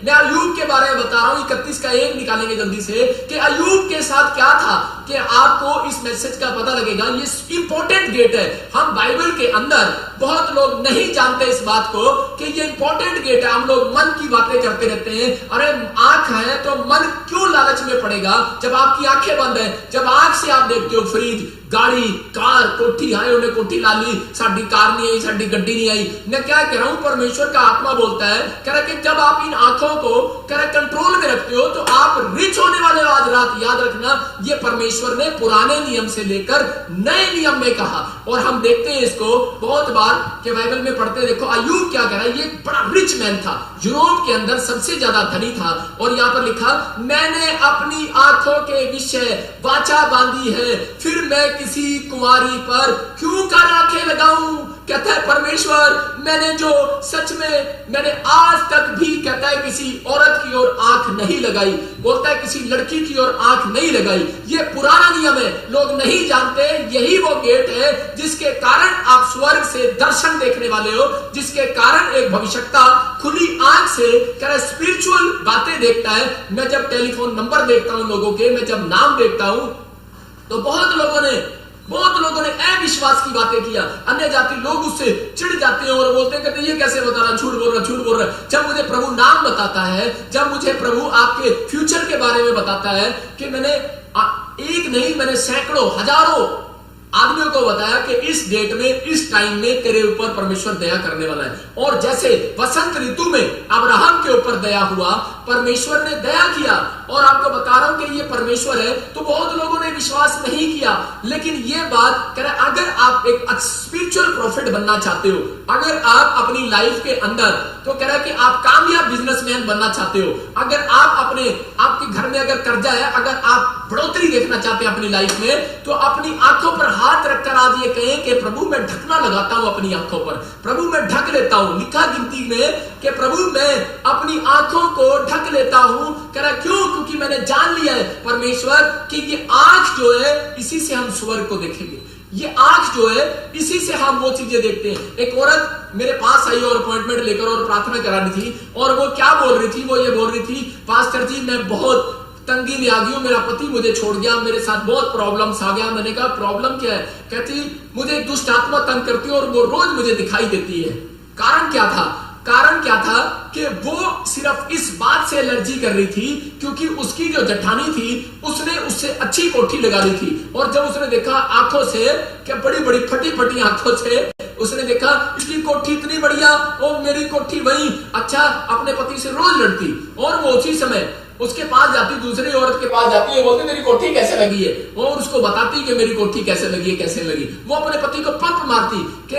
मैं अय्यूब के बारे में बता रहा हूं, 31 का 1 निकालेंगे जल्दी से कि अय्यूब के साथ क्या था, कि आपको इस मैसेज का पता लगेगा। ये इंपॉर्टेंट गेट है। हम बाइबल के अंदर बहुत लोग नहीं जानते इस बात को कि ये इंपॉर्टेंट गेट है। हम लोग मन की बातें करते रहते हैं, अरे आंख है तो मन क्यों लालच में पड़ेगा जब आपकी आंखें बंद है। जब आंख से आप देखते हो फ्रिज, गाड़ी, कार, कोठी, आए उन्हें कोठी ला ली, साडी कार नहीं आई, साडी गड्डी नहीं आई। मैं क्या कह रहा हूं, परमेश्वर का आत्मा बोलता है, कह रहा कि जब आप इन आंखों को कह रहा कंट्रोल में रखते हो तो आप रिच होने वाले हो। आज रात याद रखना, ये परमेश्वर ने पुराने नियम से लेकर नए नियम में कहा। और हम देखते हैं इसको बहुत बार कि बाइबल में पढ़ते हैं। देखो अय्यूब क्या कह रहा है, ये बड़ा रिच मैन था, यूरोप के अंदर सबसे ज्यादा धनी था। और यहां पर लिखा, मैंने अपनी आंखों के विषय वाचा बांधी है, फिर मैं किसी कुंवारी पर क्यों कर आंखें लगाऊं। कहता है परमेश्वर, मैंने जो सच में मैंने आज तक भी कहता है किसी औरत की ओर आंख नहीं लगाई, बोलता है किसी लड़की की ओर आंख नहीं लगाई। ये पुराना नियम है, लोग नहीं जानते। यही वो गेट है जिसके कारण आप स्वर्ग से दर्शन देखने वाले हो, जिसके कारण एक भविष्यता खुली आंख से कह रहा स्पिरिचुअल बातें देखता है। मैं जब टेलीफोन नंबर देखता हूं लोगों के, मैं जब नाम देखता हूं तो बहुत लोगों ने अविश्वास की बातें किया। अन्य जाति लोग उससे चिढ़ जाते हैं और बोलते हैं, कहते ये कैसे बता रहा, झूठ बोल रहा। जब मुझे प्रभु नाम बताता है, जब मुझे प्रभु आपके फ्यूचर के बारे में बताता है कि मैंने एक नहीं, मैंने सैकड़ों हजारों आदमियों को बताया कि इस डेट में, इस टाइम में तेरे ऊपर परमेश्वर दया करने वाला है। और जैसे वसंत ऋतु में अब्राहम के ऊपर दया हुआ, परमेश्वर ने दया किया। और आपको बता रहा हूं कि ये परमेश्वर है, तो बहुत लोगों ने विश्वास नहीं किया। लेकिन ये बात कह रहा, अगर आप एक स्पिरिचुअल प्रॉफिट बनना चाहते हो, अगर आप अपनी लाइफ के अंदर, तो कह रहा है कि आप कामयाब बिजनेसमैन बनना चाहते हो, अगर आप आपके घर में अगर कर्जा है, अगर आप बढ़ोतरी देखना चाहते हैं अपनी लाइफ में, तो अपनी आंखों पर हाथ रखकर आज ये कहें कि प्रभु मैं ढकना लगाता हूं अपनी आंखों पर, प्रभु मैं ढक लेता हूं। लिखा गिनती में कि प्रभु मैं अपनी आंखों को ढक लेता हूं। कह रहा क्यों? क्योंकि मैंने जान लिया है परमेश्वर कि ये आंख जो है, इसी से हम स्वर्ग को देखेंगे। ये आंख जो है, इसी से हम वो चीजें देखते हैं। एक औरत मेरे पास आई और अपॉइंटमेंट लेकर और प्रार्थना करा रही थी, और वो क्या बोल रही थी, वो ये बोल रही थी, पास्टर जी मैं बहुत तंगी में आ गई हूं, मेरा पति मुझे छोड़ गया, मेरे साथ बहुत प्रॉब्लम्स आ गया। मैंने कहा प्रॉब्लम क्या है? कहती मुझे दुष्ट आत्मा तंग करती है और वो रोज मुझे दिखाई देती है। कारण क्या था? कारण क्या था कि वो सिर्फ इस बात से एलर्जी कर रही थी क्योंकि उसकी जो जेठानी थी उसने उससे अच्छी कोठी लगा दी थी। और जब उसने देखा आंखों से, क्या बड़ी बड़ी फटी फटी आंखों से उसने देखा इसकी कोठी इतनी बढ़िया, और मेरी कोठी वही, अच्छा अपने पति से रोज लड़ती। और वो उसी समय उसके पास जाती, दूसरी औरत के पास जाती है, बोलती तेरी कोठी कैसे लगी है, और उसको बताती कि मेरी कोठी कैसे लगी है, कैसे लगी। वो अपने पति को पंप मारती कि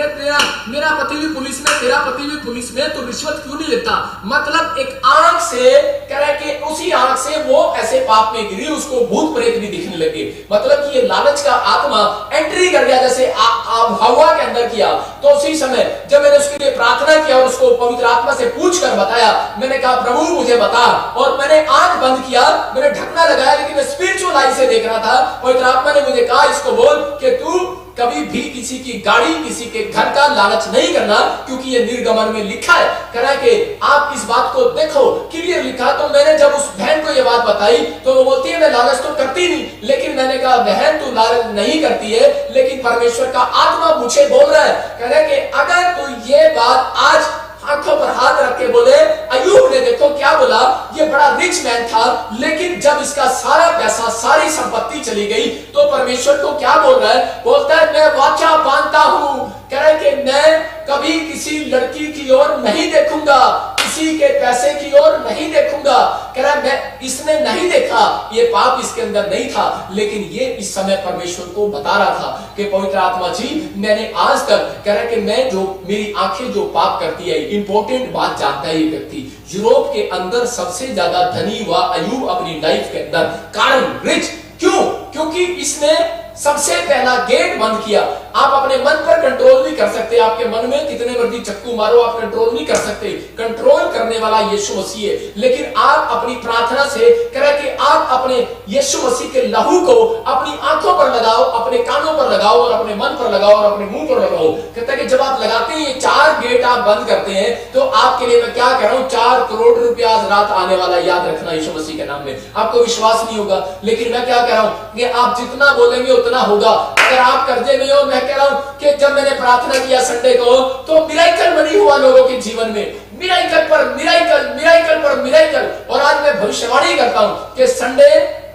मेरा पति भी पुलिस में, तेरा पति भी पुलिस में, तो रिश्वत क्यों नहीं लेता। मतलब एक आंख से कह रहा है कि उसी आंख से वो ऐसे पाप में गिरी, उसको भूत प्रेत भी दिखने लगे। मतलब कि ये लालच का आत्मा एंट्री कर गया, जैसे हवा के अंदर किया। तो उसी समय जब मैंने उसके लिए प्रार्थना किया और उसको पवित्र आत्मा से पूछ कर बताया, मैंने कहा प्रभु मुझे बता, और मैंने आंख बंद किया, मैंने ढकना लगाया, लेकिन मैं स्पिरिचुअल आई से देख रहा था। पवित्र आत्मा ने मुझे कहा इसको बोल कि तू कभी भी किसी की गाड़ी, किसी के घर का लालच नहीं करना, क्योंकि ये निर्गमन में लिखा है। कह रहा है कि आप इस बात को देखो, क्लियर लिखा। तो मैंने जब उस बहन को ये बात बताई तो वो बोलती है मैं लालच तो करती नहीं, लेकिन मैंने कहा बहन तू लालच नहीं करती है, लेकिन परमेश्वर का आत्मा मुझे बोल रहा है। कह रहा है कि अगर तू ये बात आज आंखों पर हाथ रख के बोले, अय्यूब ने देखो क्या बोला, ये बड़ा रिच मैन था, लेकिन जब इसका सारा पैसा, सारी संपत्ति चली गई, तो परमेश्वर को क्या बोल रहा है? बोलता है मैं वाचा बांधता हूं। कह रहा है कि मैं कभी किसी लड़की की ओर नहीं देखूंगा, किसी के पैसे की ओर नहीं देखूंगा। कह रहा है मैं इसने नहीं देखा, ये पाप इसके अंदर नहीं था, लेकिन ये इस समय परमेश्वर को बता रहा था कि पवित्र आत्मा जी मैंने आज तक, कह रहा है कि मैं जो मेरी आंखें जो पाप करती है। इंपॉर्टेंट बात जानता है ये व्यक्ति, यूरोप के अंदर सबसे ज्यादा धनी हुआ अय्यूब अपनी लाइफ के अंदर। कारण रिच क्यों? क्योंकि इसने सबसे पहला गेट बंद किया। आप अपने मन पर कंट्रोल नहीं कर सकते, आपके मन में कितने मर्जी चक्कू मारो आप कंट्रोल नहीं कर सकते, कंट्रोल करने वाला यीशु मसीह है। लेकिन आप अपनी प्रार्थना से कह कि आप अपने यीशु मसीह के लहू को अपनी आंखों पर लगाओ, अपने कानों पर लगाओ और अपने मन पर लगाओ और अपने मुंह पर लगाओ। कहता है कि जब आप लगाते हैं ये 4 गेट आप बंद करते हैं तो आपके लिए मैं क्या कह रहा हूं, 4 करोड़ रुपया आज रात आने वाला, याद रखना यीशु मसीह के नाम में। आपको विश्वास नहीं होगा लेकिन मैं क्या कह रहा हूं कि आप जितना बोलेंगे उतना होगा। अगर आप कर्जे में हो, मैं कह रहा हूं कि जब मैंने प्रार्थना किया संडे को तो मिरेकल बनी हुआ लोगों के जीवन में, मिरेकल पर मिरेकल, मिरेकल पर मिरेकल। और आज मैं भविष्यवाणी करता हूं कि संडे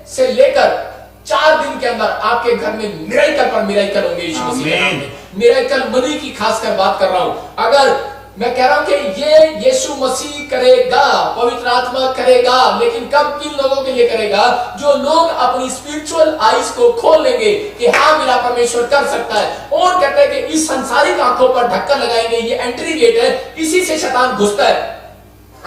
से लेकर 4 दिन के अंदर आपके घर में मिरेकल पर मिरेकल होंगे यीशु मसीह के नाम में। मिरेकल मनी की खासकर बात कर रहा हूं। अगर मैं कह रहा हूं कि ये यीशु मसीह करेगा, पवित्र आत्मा करेगा, लेकिन कब किन लोगों के लिए करेगा, जो लोग अपनी स्पिरिचुअल आईज को खोल लेंगे कि हाँ मेरा परमेश्वर कर सकता है। और कहते हैं कि इस संसारिक आंखों पर ढक्कन लगाएंगे, ये एंट्री गेट है, इसी से शैतान घुसता है।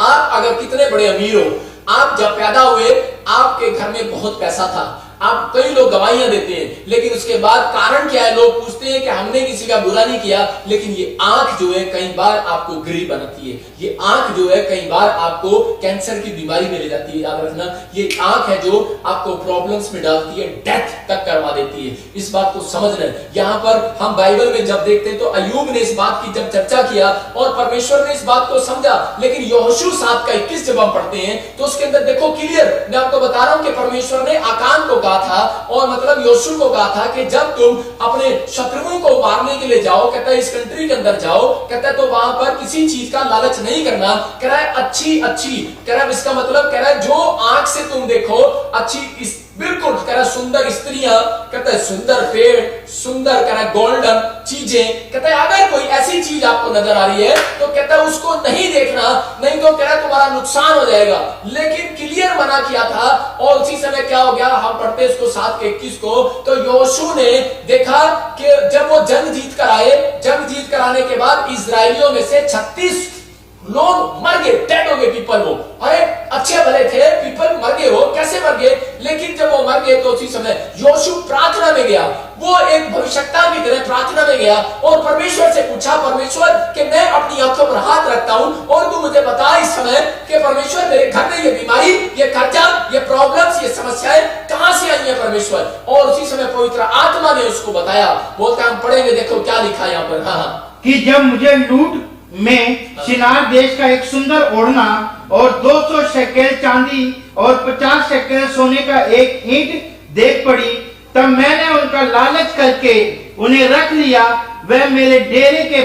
आप अगर कितने बड़े अमीर हो, आप जब पैदा हुए आपके घर में बहुत पैसा था, आप कई लोग गवाहियां देते हैं, लेकिन उसके बाद कारण क्या है, लोग पूछते हैं कि हमने किसी का बुरा नहीं किया, लेकिन ये आंख जो है कई बार आपको गरीब बनाती है, ये आंख जो है कई बार आपको कैंसर की बीमारी में ले जाती है। याद रखना, ये आंख है जो आपको प्रॉब्लम्स में डालती है, डेथ तक करवा देती है। इस बात को समझना है। यहां पर हम बाइबल में जब देखते हैं तो अय्यूब ने इस बात की जब चर्चा किया और परमेश्वर ने इस बात को समझा, लेकिन यहोशू 7:21 जब हम पढ़ते हैं तो उसके अंदर देखो क्लियर, मैं आपको बता रहा हूं कि परमेश्वर ने आकान को था और मतलब योशू को कहा था कि जब तुम अपने शत्रुओं को मारने के लिए जाओ, कहता है इस कंट्री के अंदर जाओ, कहता है तो वहां पर किसी चीज का लालच नहीं करना, कह रहा है अच्छी अच्छी, कह रहा है इसका मतलब कह रहा है जो आंख से तुम देखो अच्छी, बिल्कुल कह रहा है सुंदर स्त्रियां, कहता है सुंदर पेड़, सुंदर कह रहा है गोल्डन चीजें, कहता है अगर कोई ऐसी चीज आपको नजर आ रही है तो कहता है उसको नहीं देखना, नहीं तो कह रहा है तुम्हारा नुकसान हो जाएगा। लेकिन क्लियर मना किया था और उसी समय क्या हो गया, हम पढ़ते इसको 7:21 को, तो योशू ने देखा कि जब वो जंग जीत कर आए, जंग जीत कर आने के बाद इजरायलियों में से 36 लोग मर गए, डेड हो गए पीपल। वो अरे अच्छे भले थे, पीपल मर गए, वो कैसे मर गए, लेकिन जब वो मर गए तो उसी समय योशू प्रार्थना में गया, वो एक भविष्यवक्ता की तरह प्रार्थना में गया और परमेश्वर से पूछा, परमेश्वर कि मैं अपनी आंखों पर हाथ रखता हूं और तू मुझे बता इस समय कि परमेश्वर मेरे घर में ये बीमारी, ये कर्जा, ये प्रॉब्लम्स, ये समस्याएं कहां से आई है परमेश्वर। और उसी समय पवित्र आत्मा ने उसको बताया, बोलता हम पढ़ेंगे, देखो क्या लिखा है यहाँ पर, हाँ, कि जब मुझे लूट में शिनार देश का एक सुंदर ओढ़ना और 200 शेकेल चांदी और 50 शेकेल सोने का एक ईंट देख पड़ी, तब मैंने उनका लालच करके उन्हें रख लिया। वह मेरे डेरे के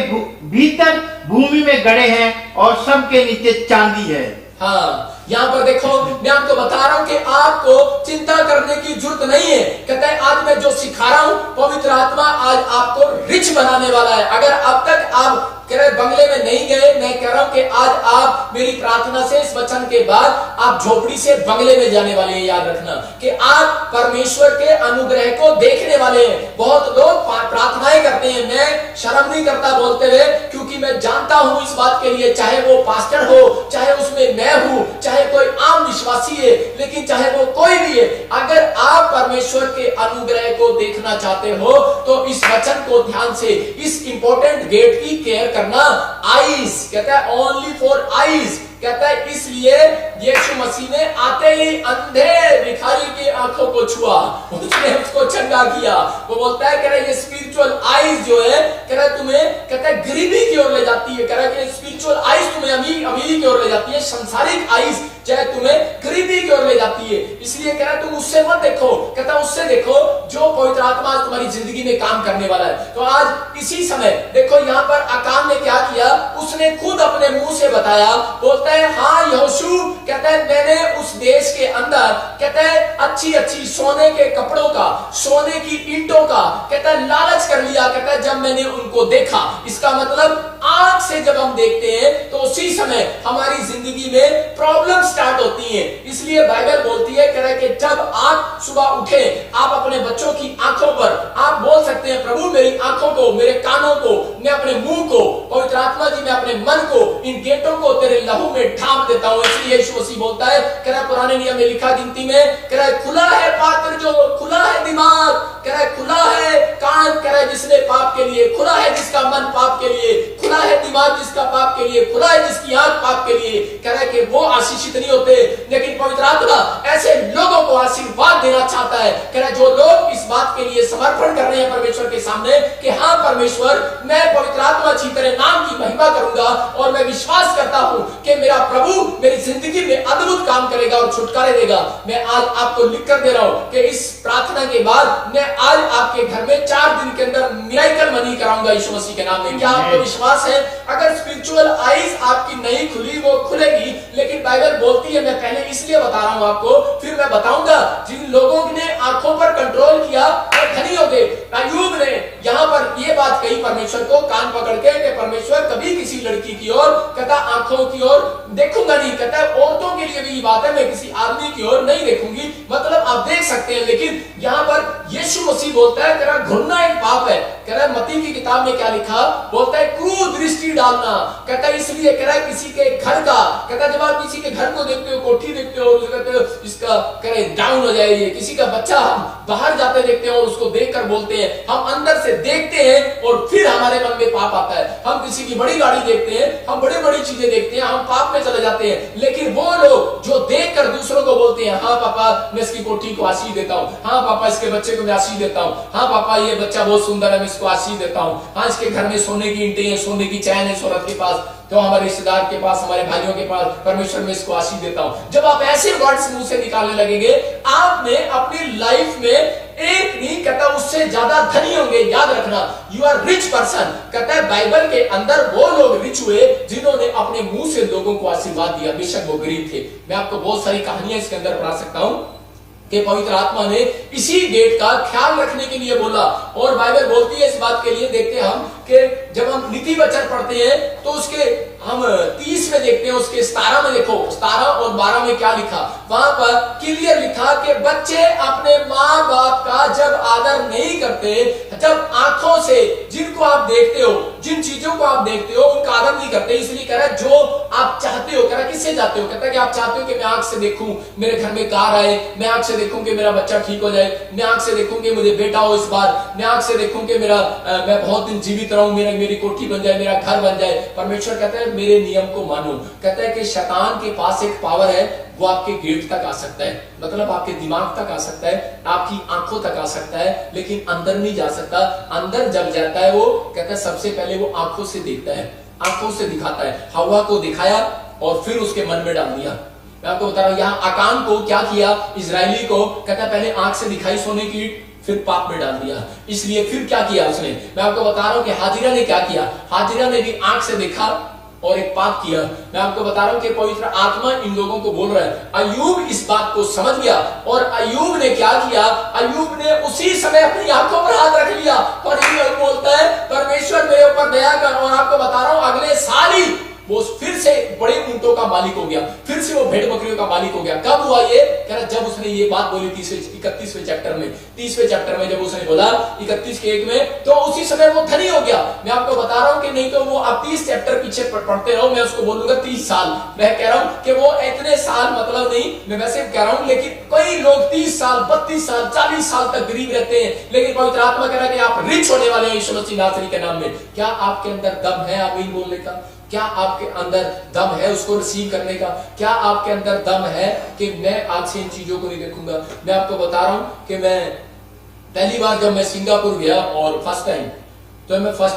भीतर भूमि में गड़े हैं और सबके नीचे चांदी है। हाँ, यहाँ पर देखो मैं आपको बता रहा हूं कि आपको चिंता करने की जरूरत नहीं है। कहता है आज मैं जो सिखा रहा हूं पवित्र आत्मा आज आपको रिच बनाने वाला है। अगर अब तक आप कह रहे बंगले में नहीं गए, मैं कह रहा हूं कि आज आप मेरी प्रार्थना से इस वचन के बाद आप झोपड़ी से बंगले में जाने वाले हैं। याद रखना कि आप परमेश्वर के अनुग्रह को देखने वाले हैं। बहुत लोग प्रार्थनाएं करते हैं, मैं शर्म नहीं करता बोलते हुए, क्योंकि मैं जानता हूं इस बात के लिए, चाहे वो पास्टर हो, चाहे उसमें मैं हूं, चाहे कोई आम विश्वासी है, लेकिन चाहे वो कोई भी है, अगर आप परमेश्वर के अनुग्रह को देखना चाहते हो तो इस वचन को ध्यान से, इस इंपॉर्टेंट गेट की केयर करना। आईज कहता है ओनली फॉर आईज, कहता है इसलिए यीशु मसीह ने आते ही अंधे भिखारी की आंखों को छुआ, उसने उसको चंगा किया। वो बोलता है कह रहा है ये स्पिरिचुअल आईज जो है, कह रहा है तुम्हें, कहता है गरीबी की ओर ले जाती है, कह रहा है कि स्पिरिचुअल आईज तुम्हें अमीरी की ओर ले जाती है, संसारिक आईज चाहे तुम्हें गरीबी की ओर ले जाती है। इसलिए कह रहा है तुम उससे मत देखो, कहता है उससे देखो जो पवित्र आत्मा आज तुम्हारी जिंदगी में काम करने वाला है। तो आज इसी समय देखो यहाँ पर आकान ने क्या किया, उसने खुद अपने मुंह से बताया, बोलता है हाँ यहोशू, कहता है मैंने उस देश के अंदर, कहता है अच्छी अच्छी सोने के कपड़ों का, सोने की ईंटों का, कहता है लालच कर लिया। कहता है जब मैंने उनको देखा, इसका मतलब आंख से जब हम देखते हैं तो उसी समय हमारी जिंदगी में प्रॉब्लम स्टार्ट होती है। इसलिए बाइबल बोलती है, कह रहा है कि जब आप सुबह उठे, आप अपने बच्चों की आंखों पर आप बोल सकते हैं, प्रभु मेरी आंखों को, मेरे कानों को, मैं अपने मुंह को, पवित्र आत्मा जी मैं अपने मन को, इन गेटों को तेरे लहू में ढांप देता हूं। इसलिए यीशु मसीह बोलता है, कह रहा है पुराने नियम में लिखा गिनती में, कह रहा है खुला है पात्र जो, खुला है दिमाग, कह रहा है खुला है कान, कह रहा है जिसने पाप के लिए, खुला है जिसका मन पाप के लिए, खुला है दिमाग जिसका पाप के लिए, खुला है जिसकी आंख पाप के लिए। कह रहा है कि वो आशीषित नहीं होते, लेकिन पवित्र आत्मा ऐसे लोगों को आशीर्वाद देना चाहता है। कह रहा है जो लोग इस बात के लिए समर्पण कर रहे हैं परमेश्वर के सामने कि हाँ परमेश्वर, मैं पवित्र आत्मा जी तेरे नाम की महिमा करूंगा और मैं विश्वास करता हूं कि मेरा प्रभु मेरी जिंदगी में अद्भुत काम करेगा और छुटकारे देगा। मैं आज आपको लिख कर दे रहा हूं कि इस प्रार्थना के बाद मैं आज आपके घर में 4 दिन के अंदर मिरेकल मनी कराऊंगा यीशु मसीह के नाम में। क्या आपको विश्वास है? अगर स्पिरिचुअल आईज आपकी नहीं खुली, वो खुलेगी, लेकिन बाइबल बोलती है, मैं पहले इसलिए बता रहा हूं आपको, फिर मैं बताऊंगा जिन लोगों ने आंखों पर कंट्रोल किया वो धनी हो गए। अय्यूब ने यहां पर यह बात कही परमेश्वर को कान पकड़ के कि परमेश्वर कभी किसी लड़की की ओर, कहता आंखों की ओर देखूंगा नहीं, कहता औरतों के लिए भी ये बात है, मैं किसी आदमी की ओर नहीं देखूंगी। मतलब आप देख सकते हैं, लेकिन यहां पर यीशु मसीह बोलता है, कह रहा घूरना एक पाप है। कह रहा मत्ती की किताब में क्या लिखा, बोलता है क्रूर दृष्टि डालना। कहता है इसलिए, कह रहा है किसी के घर का, कहता है जब आप किसी के घर को देखते हो, कोठी देखते हो, कहते हो इसका करे डाउन हो जाए, किसी का बच्चा हम बाहर जाते देखते हो और उसको देखकर बोलते हैं, हम अंदर से देखते हैं और फिर हमारे मन में पाप आता है। हम किसी की बड़ी गाड़ी देखते हैं, हम बड़ी बड़ी चीजें देखते हैं, हम पाप में चले जाते हैं। लेकिन वो लोग जो देखकर दूसरों को बोलते हैं, हाँ पापा मैं इसकी कोठी को आशीष देता हूँ, हाँ पापा इसके बच्चे को मैं आशीष देता हूँ, हाँ पापा ये बच्चा बहुत सुंदर है मैं इसको आशीष देता हूँ, हाँ इसके घर में सोने की ईंटें हैं, सोने की चैन है शोहरत के पास, तो हमारे रिश्तेदार के पास, हमारे भाइयों के पास, परमेश्वर में इसको आशीष देता हूं। जब आप ऐसे वर्ड्स मुंह से निकालने लगेंगे, आपने अपनी लाइफ में एक नहीं, कहता उससे ज्यादा धनी होंगे। याद रखना, यू आर रिच पर्सन। कहता है बाइबल के अंदर वो लोग रिच हुए जिन्होंने अपने मुंह से लोगों को आशीर्वाद दिया, बेशक वो गरीब थे। मैं आपको बहुत सारी कहानियां इसके अंदर पढ़ा सकता हूं कि पवित्र आत्मा ने इसी गेट का ख्याल रखने के लिए बोला। और बाइबल बोलती है इस बात के लिए, देखते हैं हम कि जब हम नीति वचन पढ़ते हैं तो उसके हम 30 में देखते हैं, उसके 17 में देखो, 17 और 12 में क्या लिखा, वहां पर क्लियर लिखा कि बच्चे अपने माँ बाप का जब आदर नहीं करते, जब आंखों से जिनको आप देखते हो, जिन चीजों को आप देखते हो उनका आदर नहीं करते। इसलिए कह रहा है जो आप चाहते हो, कह रहा है किससे चाहते हो, कहता है कि आप चाहते हो कि मैं आंख से देखूं मेरे घर में कार आए, मैं आंख से देखूं कि मेरा बच्चा ठीक हो जाए, मैं आंख से देखूं कि मुझे बेटा हो इस बार, मैं आंख से देखूं कि मेरा मैं बहुत दिन जीवित रहूं, मेरी कोठी बन जाए, मेरा घर बन जाए। परमेश्वर कहता है मेरे नियम को मानो। कहता है कि शैतान के पास एक पावर है, वो आपके गेट तक आ सकता है, मतलब आपके दिमाग तक आ सकता है, आपकी आंखों तक आ सकता है, लेकिन अंदर नहीं जा सकता। अंदर जब जाता है वो, कहता है सबसे पहले वो आंखों से देखता है, आंखों से दिखाता है। हवा को दिखाया और फिर उसके मन में डाल दिया। मैं आपको बता रहा हूं, यहाँ आकान को क्या किया, इजरायली को, कहता है पहले आंख से दिखाई सोने की, फिर पाप में डाल दिया। इसलिए फिर क्या किया उसने, मैं आपको बता रहा हूं कि हाजिरा ने क्या किया, हाजिरा ने भी आंख से देखा और एक पाप किया। मैं आपको बता रहा हूं कि पवित्र आत्मा इन लोगों को बोल रहा है। अय्यूब इस बात को समझ गया और अय्यूब ने क्या किया, अय्यूब ने उसी समय अपनी आंखों पर हाथ रख लिया और अय्यूब बोलता है परमेश्वर मेरे ऊपर दया कर। और आपको बता रहा हूं अगले साल ही वो फिर से बड़े ऊंटों का मालिक हो गया, फिर से वो भेड़ बकरियों का मालिक हो गया। कब हुआ ये, कह रहा जब उसने ये बात बोली 31वें चैप्टर में, 30वें चैप्टर में जब उसने बोला 31 के 1 में, तो उसी समय वो धनी हो गया। मैं आपको बता रहा हूं कि नहीं तो वो आप 30 चैप्टर पीछे पढ़ते रहो, मैं उसको बोलूंगा 30 साल। मैं कह रहा हूं कि वो इतने साल मतलब नहीं, मैं वैसे कह रहा हूं, लेकिन कई लोग 30 साल 32 साल 40 साल तक गरीब रहते हैं, लेकिन पवित्र आत्मा कह रहा है कि आप रिच होने वाले हैं यीशु मसीह नासरी के नाम में। क्या आपके अंदर दम है आमीन बोलने का? क्या आपके अंदर दम है उसको रिसीव करने का? क्या आपके अंदर दम है कि मैं आज से इन चीजों को नहीं देखूंगा? मैं आपको बता रहा हूं कि मैं पहली बार जब मैं सिंगापुर गया और फर्स्ट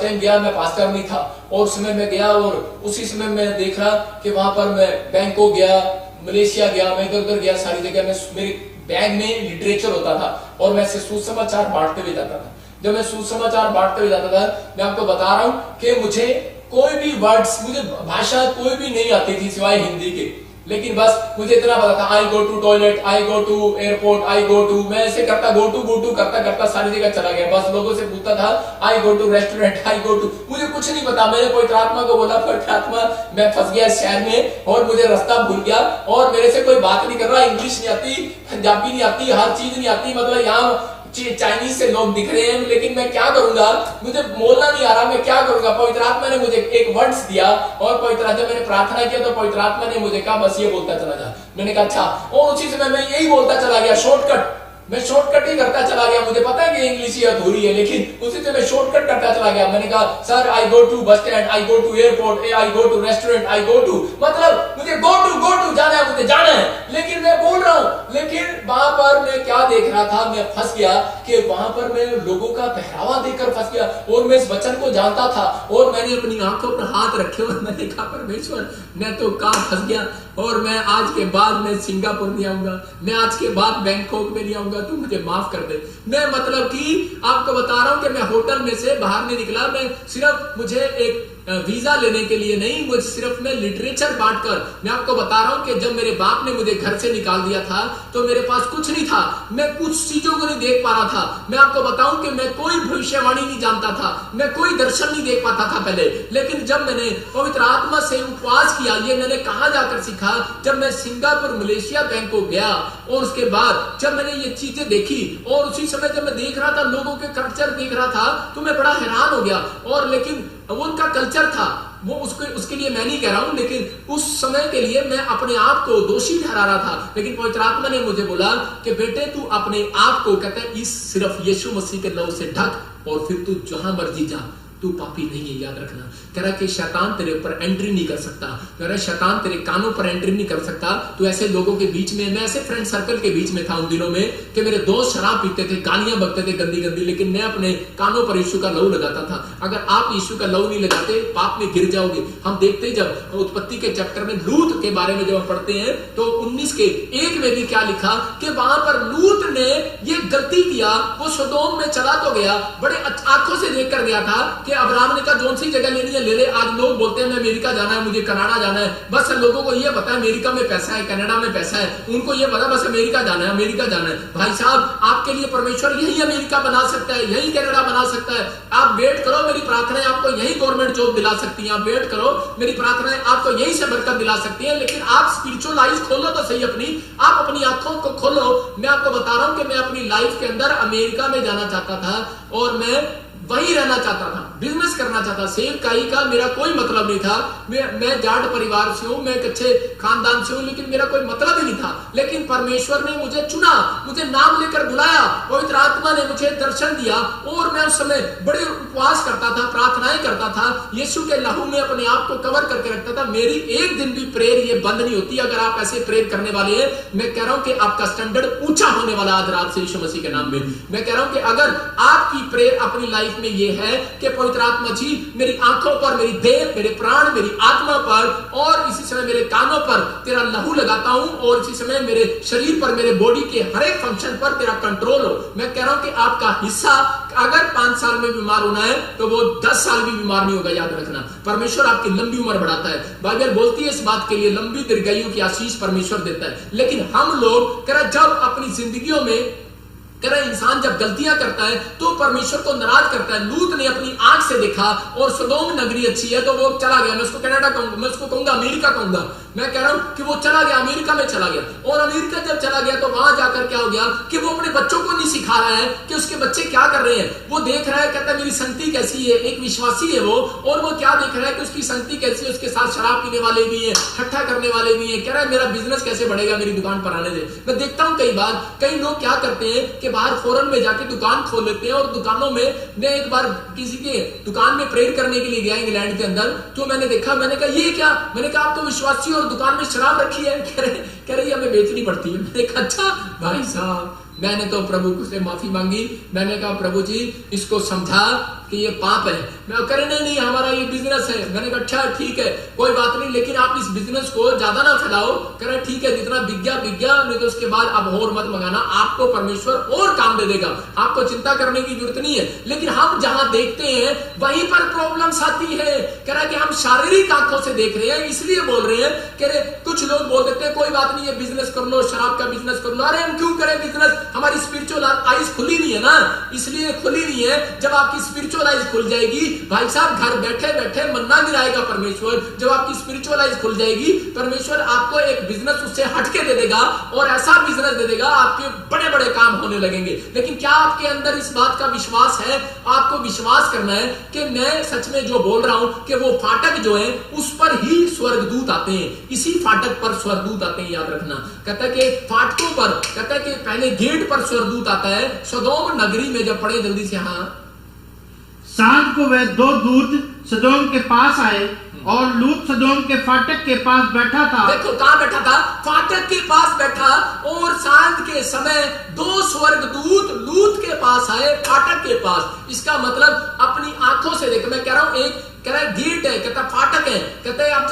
टाइम गया, मैं पास्टर नहीं था और उस समय मैं गया और उसी समय मैं देखा कि वहां पर मैं बैंकॉक गया, मलेशिया गया, मैं इधर उधर गया, सारी जगह में मेरे बैग में लिटरेचर होता था और मैं सुसमाचार बांटते हुए जाता था। जब मैं सुसमाचार बांटते हुए जाता था, मैं आपको बता रहा हूं कि मुझे कोई भी वर्ड्स, मुझे भाषा कोई भी नहीं आती थी सिवाय हिंदी के। लेकिन बस मुझे इतना पता था, I go to toilet, I go to airport, I go to, मैं ऐसे करता गो टू करता करता सारी जगह चला गया। बस लोगों से पूछता था I go to restaurant, I go to, मुझे कुछ नहीं पता। मैंने पवित्र आत्मा को बोला, पवित्र आत्मा मैं फंस गया इस शहर में और मुझे रास्ता भूल गया और मेरे से कोई बात नहीं कर रहा, इंग्लिश नहीं आती, पंजाबी नहीं आती, हर चीज नहीं आती, मतलब यहाँ चाइनीज से लोग दिख रहे हैं, लेकिन मैं क्या करूंगा, मुझे बोलना नहीं आ रहा, मैं क्या करूंगा। पवित्र आत्मा ने मुझे एक वर्ड्स दिया और पवित्र आत्मा, मैंने प्रार्थना किया तो पवित्र आत्मा ने मुझे कहा बस ये बोलता चला जा। मैंने कहा अच्छा, और उसी समय मैं यही बोलता चला गया, शॉर्टकट, मैं शॉर्टकट ही करता चला गया। मुझे पता है कि इंग्लिश ही अधूरी है, लेकिन उसी से मैं शॉर्टकट करता चला गया। मैंने कहा sir I go to bus stand, I go to airport, I go to restaurant, I go to, मतलब मुझे गो टू जाना है, मुझे जाना है, लेकिन मैं बोल रहा हूं। लेकिन वहां पर मैं क्या देख रहा था, मैं फंस गया कि वहां पर मैं लोगों का पहरावा देखकर फंस गया और मैं इस वचन को जानता था और मैंने अपनी आंखों पर हाथ रखे और मैंने कहा परमेश्वर मैं तो कहां फंस गया और मैं आज के बाद मैं सिंगापुर नहीं आऊंगा, मैं आज के बाद बैंकॉक में नहीं आऊंगा, तू मुझे माफ कर दे। मैं मतलब कि आपको बता रहा हूं कि मैं होटल में से बाहर नहीं निकला, मैं सिर्फ मुझे एक वीजा लेने के लिए नहीं, मुझे सिर्फ मैं लिटरेचर बांटकर, मैं आपको बता रहा हूं कि जब मेरे बाप ने मुझे घर से निकाल दिया था तो मेरे पास कुछ नहीं था, मैं कुछ चीजों को नहीं देख पा रहा था। मैं आपको बताऊं कि मैं कोई भविष्यवाणी नहीं जानता था, मैं कोई दर्शन नहीं देख पाता था पहले, लेकिन जब मैंने पवित्र आत्मा से उपवास किया, ये मैंने कहां जाकर सीखा, जब मैं सिंगापुर, मलेशिया, बैंकॉक गया और उसके बाद जब मैंने ये चीजें देखी और उसी समय जब मैं देख रहा था, लोगों के कल्चर देख रहा था, तो मैं बड़ा हैरान हो गया। और लेकिन वो उनका कल्चर था, वो उसके लिए मैं नहीं कह रहा हूं, लेकिन उस समय के लिए मैं अपने आप को दोषी ठहरा रहा था। लेकिन पवित्र आत्मा ने मुझे बोला कि बेटे तू अपने आप को, कहते हैं इस सिर्फ यीशु मसीह के लहू से ढक और फिर तू जहां मर्जी जा, तू पापी नहीं है, याद रखना। कह रहा कि शैतान तेरे ऊपर एंट्री नहीं कर सकता, कह रहा शैतान तेरे कानों पर एंट्री नहीं कर सकता। तू ऐसे लोगों के बीच में, मैं ऐसे फ्रेंड सर्कल के बीच में था उन दिनों में कि मेरे दोस्त शराब पीते थे, गालियां बकते थे गंदी गंदी, लेकिन मैं अपने कानों पर यीशु का लहू लगाता था। अगर आप यीशु का लहू नहीं लगाते पाप में गिर जाओगे। हम देखते हैं जब उत्पत्ति के चैप्टर में लूत के बारे में जब हम पढ़ते हैं तो 19:1 में भी क्या लिखा कि वहां पर लूत ने ये गलती किया, वो सदोम में चला तो गया, बड़े आंखों से देख कर गया था कि अब्राहम ने कहा जोन सी जगह लेनी है ले ले। आज लोग बोलते हैं मैं अमेरिका जाना है, मुझे कनाडा जाना है, बस लोगों को ये पता है अमेरिका में पैसा है, कनाडा में पैसा है, उनको ये पता बस अमेरिका जाना है, अमेरिका जाना है। भाई साहब आपके लिए परमेश्वर यही अमेरिका बना सकता है, यही कनाडा बना सकता है। आप वेट करो, मेरी प्रार्थनाएं आपको यही गवर्नमेंट जॉब दिला सकती हैं। आप वेट करो, मेरी प्रार्थनाएं आपको यही से बरकत दिला सकती हैं। लेकिन आप स्पिरिचुअल आइज खोलो तो सही अपनी, आप अपनी आंखों को खोलो। मैं आपको बता रहा हूं कि मैं अपनी लाइफ के अंदर अमेरिका में जाना चाहता था और मैं वहीं रहना चाहता था, बिजनेस करना चाहता। सेवकाई का मेरा कोई मतलब नहीं था। मैं जाट परिवार से हूं, मैं एक अच्छे खानदान से हूं, लेकिन मेरा कोई मतलब ही नहीं था। लेकिन परमेश्वर ने मुझे चुना, मुझे नाम लेकर बुलाया, पवित्र आत्मा ने मुझे दर्शन दिया और मैं उस समय बड़े उपवास करता था, प्रार्थनाएं करता था, यीशु के लहू में अपने आप को कवर करके रखता था। मेरी एक दिन भी प्रेयर ये बंद नहीं होती। अगर आप ऐसे प्रेयर करने वाले हैं, मैं कह रहा हूं कि आपका स्टैंडर्ड ऊंचा होने वाला आज रात से यीशु मसीह के नाम में। मैं कह रहा हूं कि अगर आपकी प्रेयर अपनी लाइफ में ये है कि पवित्र आत्मा जी मेरी आंखों पर, मेरी देह, मेरे प्राण, मेरी आत्मा पर और इसी समय मेरे कानों पर तेरा लहू लगाता हूं और इसी समय मेरे शरीर पर, मेरे बॉडी के हर एक फंक्शन पर तेरा कंट्रोल हो। मैं कह रहा हूं कि आपका हिस्सा अगर 5 साल में बीमार होना है तो वो 10 साल भी बीमार नहीं होगा, याद रखना। परमेश्वर आपकी लंबी उम्र बढ़ाता है, बाइबल बोलती है इस बात के लिए, लंबी दीर्घायु की आशीष परमेश्वर देता है। लेकिन हम लोग कह रहे जब अपनी जिंदगियों में इंसान जब गलतियां करता है तो परमेश्वर को नाराज करता है। लूत ने अपनी आंख से देखा और सदोम नगरी अच्छी है तो वो चला गया। मैं उसको कनाडा कहूंगा, मैं उसको कहूंगा अमेरिका कहूंगा। मैं कह रहा हूं कि वो चला गया, अमेरिका में चला गया। और अमेरिका जब चला गया तो वहां जाकर क्या हो गया कि वो अपने बच्चों को नहीं सिखा रहा है कि उसके बच्चे क्या कर रहे हैं। वो देख रहा है, कहता है मेरी संगति कैसी है, एक विश्वासी है वो, और वो क्या देख रहा है कि उसकी संगति कैसी है, उसके साथ शराब पीने वाले भी है, ठट्ठा करने वाले भी है। कह रहा है मेरा बिजनेस कैसे बढ़ेगा, मेरी दुकान पर आने दे। मैं देखता हूं कई बार कई लोग क्या करते हैं कि बाहर फॉरेन में जाके दुकान खोल लेते हैं और दुकानों में, मैं एक बार किसी के दुकान में प्रेयर करने के लिए गया इंग्लैंड के अंदर, तो मैंने देखा, मैंने कहा ये क्या, मैंने कहा आप तो विश्वासी और दुकान में शराब रखी है। कह रही हमें बेचनी पड़ती है। मैंने कहा अच्छा भाई साहब, मैंने तो प्रभु से माफी मांगी, मैंने कहा प्रभु जी इसको समझा कि ये पाप है। मैं करे नहीं हमारा ये बिजनेस है। मैंने कहा अच्छा ठीक है कोई बात नहीं, लेकिन आप इस बिजनेस को ज्यादा ना फैलाओ। कह रहे ठीक है जितना बिक गया नहीं तो उसके बाद अब और मत मंगाना, आपको परमेश्वर और काम दे देगा, आपको चिंता करने की जरूरत नहीं है। लेकिन हम जहां देखते हैं वहीं पर प्रॉब्लम्स आती है। कह रहा कि हम शारीरिक आंखों से देख रहे हैं इसलिए बोल रहे हैं। कह रहे कुछ लोग बोल देते हैं कोई बात नहीं है बिजनेस कर लो, शराब का बिजनेस कर लो। अरे हम क्यों करें बिजनेस, हमारी स्पिरिचुअल आइज खुली नहीं है ना, इसलिए खुली नहीं है। जब आपकी स्पिरिचुअल आइज खुल जाएगी भाई साहब, घर बैठे बैठे मन्ना गिराएगा परमेश्वर। जब आपकी स्पिरिचुअल आइज खुल जाएगी परमेश्वर आपको एक बिजनेस उससे हटके दे देगा और ऐसा बिजनेस दे देगा आपके बड़े बड़े काम होने लगेंगे। लेकिन क्या आपके अंदर इस बात का विश्वास है? आपको विश्वास करना है कि मैं सच में जो बोल रहा हूं कि वो फाटक जो है उस पर ही स्वर्गदूत आते हैं, इसी फाटक पर स्वर्गदूत आते हैं, याद रखना। कहता है कि फाटकों पर, कहता है कि पहले गेट पर स्वर्गदूत आता है। सदोम नगरी में जब पढ़े जल्दी से, हाँ, सांझ को वे दो दूत सदोम के पास आए और लूत सदोम के फाटक के पास बैठा था। देखो कहां बैठा था? फाटक के पास बैठा। और सांझ के समय दो स्वर्गदूत लूत के पास आए, फाटक के पास। इसका मतलब अपनी आंखों से देख, मैं कह रहा हूं एक कह रहा है गेट है, कहता फाटक है, कहता है आप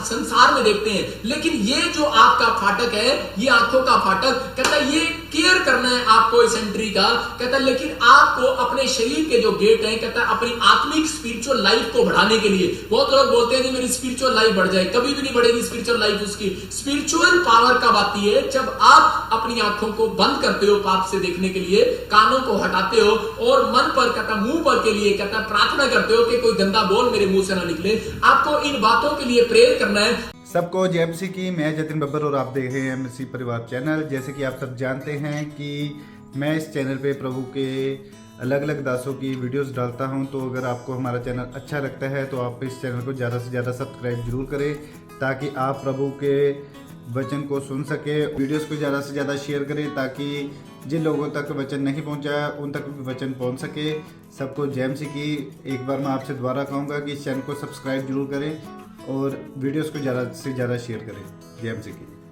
संसार में देखते हैं, लेकिन ये जो आपका फाटक है ये आंखों का फाटक, कहता है ये केयर करना है आपको इस एंट्री का। कहता है लेकिन आपको अपने शरीर के जो गेट है, कहता है अपनी आत्मिक स्पिरिचुअल लाइफ को बढ़ाने के लिए। बहुत लोग बोलते हैं कि मेरी स्पिरिचुअल लाइफ बढ़ जाए, कभी भी नहीं बढ़ेगी स्पिरिचुअल लाइफ उसकी। स्पिरिचुअल पावर कब आती है? जब आप अपनी आंखों को बंद करते हो पाप से देखने के लिए, कानों को हटाते हो और मन पर, कहता मुंह पर के लिए, कहता प्रार्थना करते हो कि कोई गंदा बोल मेरे मुंह से ना निकले। आपको इन बातों के लिए प्रेयर करना है। सबको जय मसीह की। मैं जतिन बब्बर और आप देख रहे हैं मसीह परिवार चैनल। जैसे कि आप सब जानते हैं कि मैं इस चैनल पे प्रभु के अलग अलग दासों की वीडियोस डालता हूं, तो अगर आपको हमारा चैनल अच्छा लगता है तो आप इस चैनल को ज़्यादा से ज़्यादा सब्सक्राइब जरूर करें ताकि आप प्रभु के वचन को सुन सके। वीडियोस को ज़्यादा से ज़्यादा शेयर करें ताकि जिन लोगों तक वचन नहीं पहुंचा उन तक भी वचन पहुंच सके। सबको जय मसीह की। एक बार मैं आपसे दोबारा कहूँगा कि इस चैनल को सब्सक्राइब जरूर करें और वीडियोस को ज़्यादा से ज़्यादा शेयर करें। जय मसीह की।